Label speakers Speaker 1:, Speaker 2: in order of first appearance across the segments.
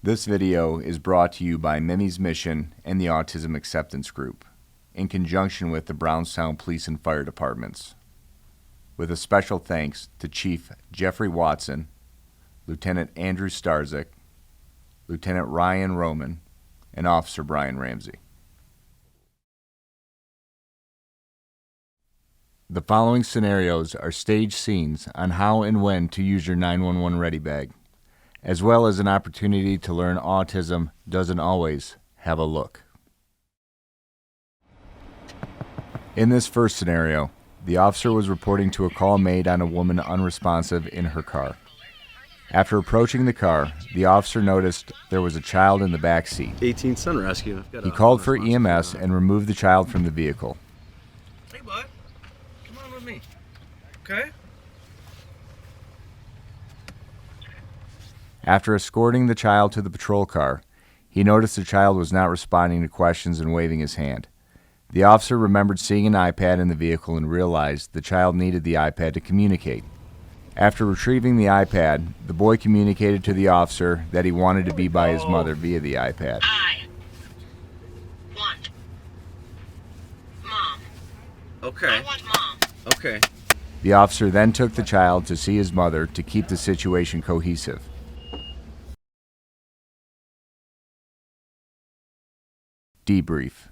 Speaker 1: This video is brought to you by Mimi's Mission and the Autism Acceptance Group, in conjunction with the Brownstown Police and Fire Departments, with a special thanks to Chief Jeffrey Watson, Lieutenant Andrew Starzyk, Lieutenant Ryan Roman, and Officer Brian Ramsey. The following scenarios are stage scenes on how and when to use your 911Ready bag, as well as an opportunity to learn autism doesn't always have a look. In this first scenario, the officer was reporting to a call made on a woman unresponsive in her car. After approaching the car, the officer noticed there was a child in the back seat.
Speaker 2: 18 Sun Rescue.
Speaker 1: He called for EMS and removed the child from the vehicle.
Speaker 3: Hey, bud. Come on with me. Okay?
Speaker 1: After escorting the child to the patrol car, he noticed the child was not responding to questions and waving his hand. The officer remembered seeing an iPad in the vehicle and realized the child needed the iPad to communicate. After retrieving the iPad, the boy communicated to the officer that he wanted to be by his mother via the iPad.
Speaker 4: I want Mom.
Speaker 3: Okay.
Speaker 4: I want Mom.
Speaker 3: Okay.
Speaker 1: The officer then took the child to see his mother to keep the situation cohesive. Debrief.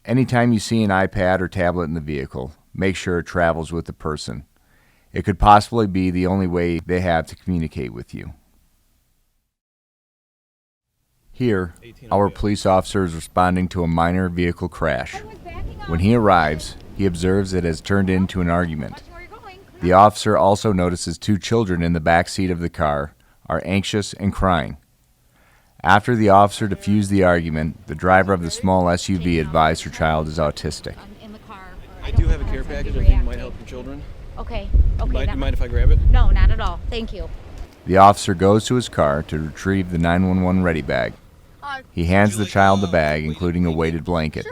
Speaker 1: Anytime you see an iPad or tablet in the vehicle, make sure it travels with the person. It could possibly be the only way they have to communicate with you. Here, our police officer is responding to a minor vehicle crash. When he arrives, he observes it has turned into an argument. The officer also notices two children in the back seat of the car are anxious and crying. After the officer diffused the argument, the driver of the small SUV advised her child is autistic.
Speaker 2: I do have a care package I think might help your children.
Speaker 5: Okay.
Speaker 2: You mind if I grab it?
Speaker 5: No, not at all. Thank you.
Speaker 1: The officer goes to his car to retrieve the 911Ready bag. He hands the child the bag, including a weighted blanket.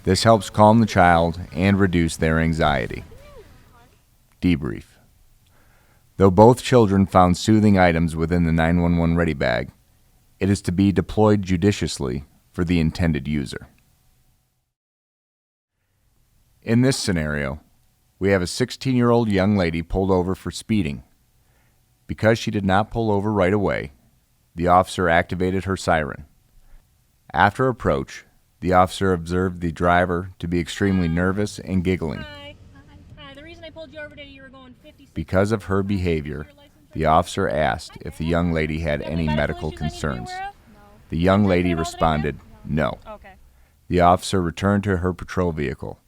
Speaker 1: This helps calm the child and reduce their anxiety. Debrief. Though both children found soothing items within the 911Ready bag, it is to be deployed judiciously for the intended user. In this scenario, we have a 16-year-old young lady pulled over for speeding. Because she did not pull over right away, the officer activated her siren. After approach, the officer observed the driver to be extremely nervous and giggling.
Speaker 6: Hi. The reason I pulled you over today, you were going 56.
Speaker 1: Because of her behavior, the officer asked if the young lady had any medical concerns. The young lady responded, no.
Speaker 6: Okay.
Speaker 1: The officer returned to her patrol vehicle.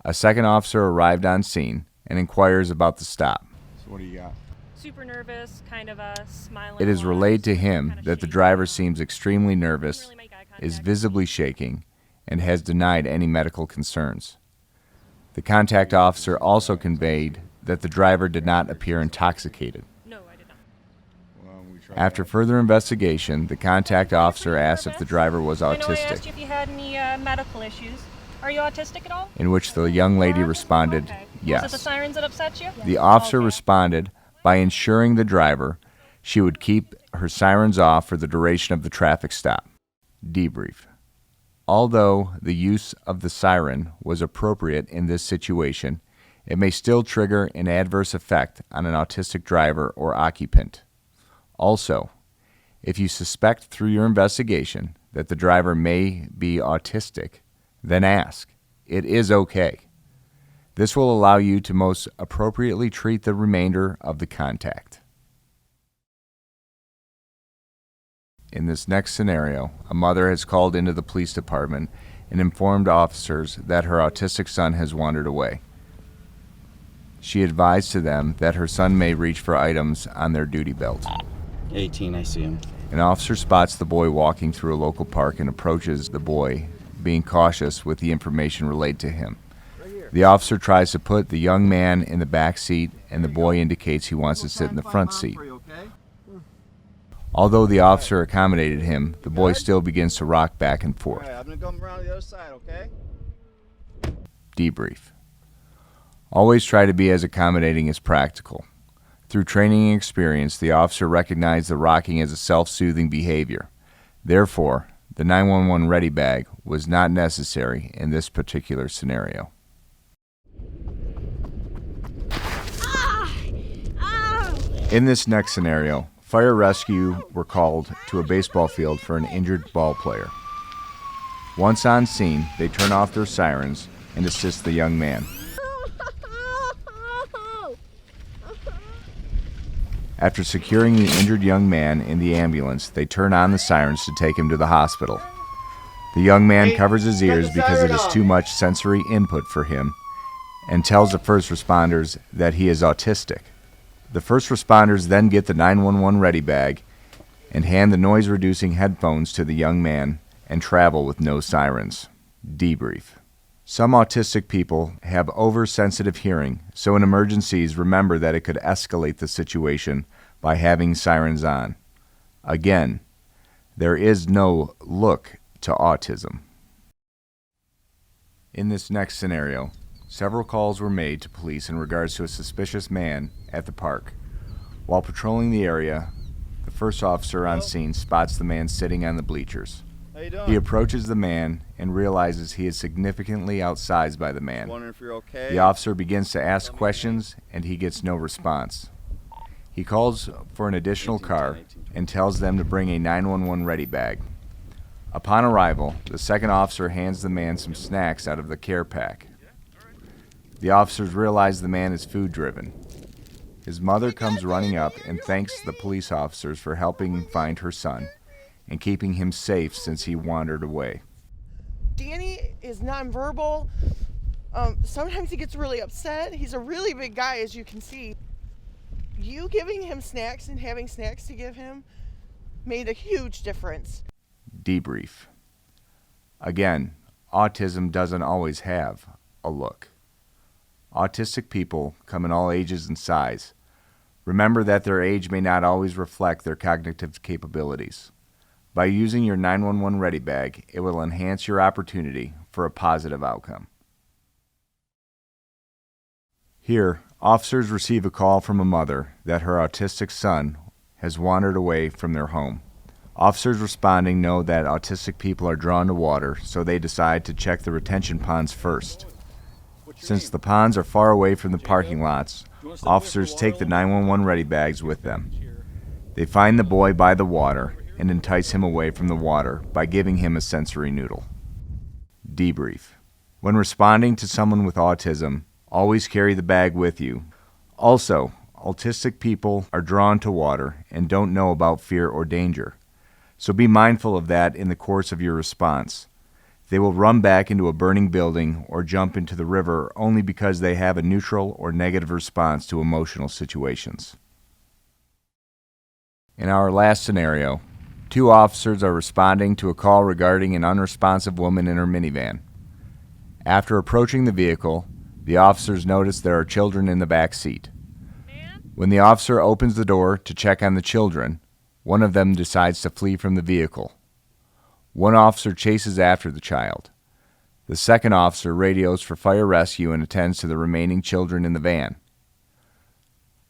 Speaker 1: A second officer arrived on scene and inquires about the stop.
Speaker 2: So what do you got?
Speaker 6: Super nervous, kind of smiling.
Speaker 1: It is
Speaker 6: a lot,
Speaker 1: relayed to him
Speaker 6: kinda
Speaker 1: that the
Speaker 6: shaky.
Speaker 1: driver seems extremely nervous,
Speaker 6: Didn't really make eye
Speaker 1: is
Speaker 6: contact.
Speaker 1: visibly shaking, and has denied any medical concerns. The contact officer also conveyed that the driver did not appear intoxicated.
Speaker 6: No, I did not.
Speaker 1: After further investigation, the contact officer asked if the driver was
Speaker 6: I know I asked
Speaker 1: autistic,
Speaker 6: you if you had any medical issues. Are you autistic at all?
Speaker 1: in which the young lady responded,
Speaker 6: Okay. Was it the
Speaker 1: yes.
Speaker 6: sirens that upset you?
Speaker 1: The officer
Speaker 6: Okay.
Speaker 1: responded by ensuring the driver she would keep her sirens off for the duration of the traffic stop. Debrief. Although the use of the siren was appropriate in this situation, it may still trigger an adverse effect on an autistic driver or occupant. Also, if you suspect through your investigation that the driver may be autistic, then ask. It is okay. This will allow you to most appropriately treat the remainder of the contact. In this next scenario, a mother has called into the police department and informed officers that her autistic son has wandered away. She advised to them that her son may reach for items on their duty belt.
Speaker 2: 18, I see him.
Speaker 1: An officer spots the boy walking through a local park and approaches the boy, being cautious with the information relayed to him. The officer tries to put the young man in the back seat, and the boy indicates he wants to sit in the front seat. Although the officer accommodated him, the boy still begins to rock back and forth.
Speaker 2: I'm going to come around the other side, okay?
Speaker 1: Debrief. Always try to be as accommodating as practical. Through training and experience, the officer recognized the rocking as a self-soothing behavior. Therefore, the 911 Ready bag was not necessary in this particular scenario. In this next scenario, fire rescue were called to a baseball field for an injured ball player. Once on scene, they turn off their sirens and assist the young man. After securing the injured young man in the ambulance, they turn on the sirens to take him to the hospital. The young man covers his ears because it is too much sensory input for him and tells the first responders that he is autistic. The first responders then get the 911 Ready bag and hand the noise-reducing headphones to the young man and travel with no sirens. Debrief. Some autistic people have oversensitive hearing, so in emergencies, remember that it could escalate the situation by having sirens on. Again, there is no look to autism. In this next scenario, several calls were made to police in regards to a suspicious man at the park. While patrolling the area, the first officer on scene spots the man sitting on the bleachers. He approaches the man and realizes he is significantly outsized by the man.
Speaker 5: Wondering if you're okay.
Speaker 1: The officer begins to ask questions and he gets no response. He calls for an additional car and tells them to bring a 911 Ready bag. Upon arrival, the second officer hands the man some snacks out of the care pack. The officers realize the man is food-driven. His mother comes running up and thanks the police officers for helping find her son and keeping him safe since he wandered away.
Speaker 7: Danny is nonverbal. Sometimes he gets really upset. He's a really big guy, as you can see. You giving him snacks and having snacks to give him made a huge difference.
Speaker 1: Debrief. Again, autism doesn't always have a look. Autistic people come in all ages and size. Remember that their age may not always reflect their cognitive capabilities. By using your 911 Ready bag, it will enhance your opportunity for a positive outcome. Here, officers receive a call from a mother that her autistic son has wandered away from their home. Officers responding know that autistic people are drawn to water, so they decide to check the retention ponds first. Since the ponds are far away from the parking lots, officers take the 911 Ready bags with them. They find the boy by the water and entice him away from the water by giving him a sensory noodle. Debrief. When responding to someone with autism, always carry the bag with you. Also, autistic people are drawn to water and don't know about fear or danger. So be mindful of that in the course of your response. They will run back into a burning building or jump into the river only because they have a neutral or negative response to emotional situations. In our last scenario, 2 officers are responding to a call regarding an unresponsive woman in her minivan. After approaching the vehicle, the officers notice there are children in the back seat. When the officer opens the door to check on the children, one of them decides to flee from the vehicle. One officer chases after the child. The second officer radios for fire rescue and attends to the remaining children in the van.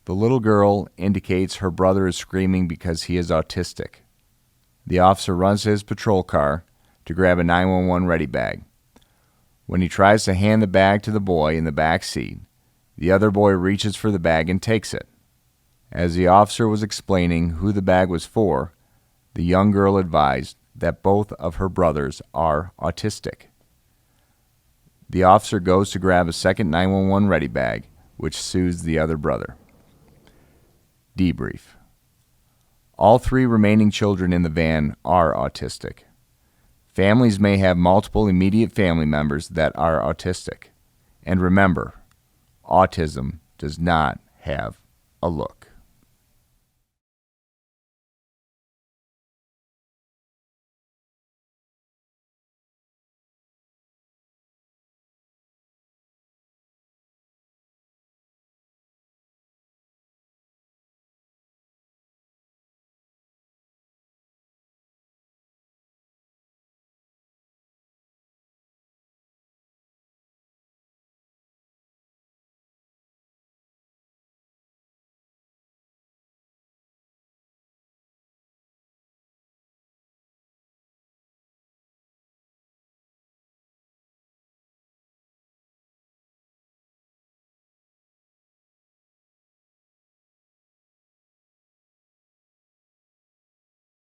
Speaker 1: The little girl indicates her brother is screaming because he is autistic. The officer runs to his patrol car to grab a 911 Ready bag. When he tries to hand the bag to the boy in the back seat, the other boy reaches for the bag and takes it. As the officer was explaining who the bag was for, the young girl advised that both of her brothers are autistic. The officer goes to grab a second 911 Ready bag, which soothes the other brother. Debrief. All 3 remaining children in the van are autistic. Families may have multiple immediate family members that are autistic. And remember, autism does not have a look.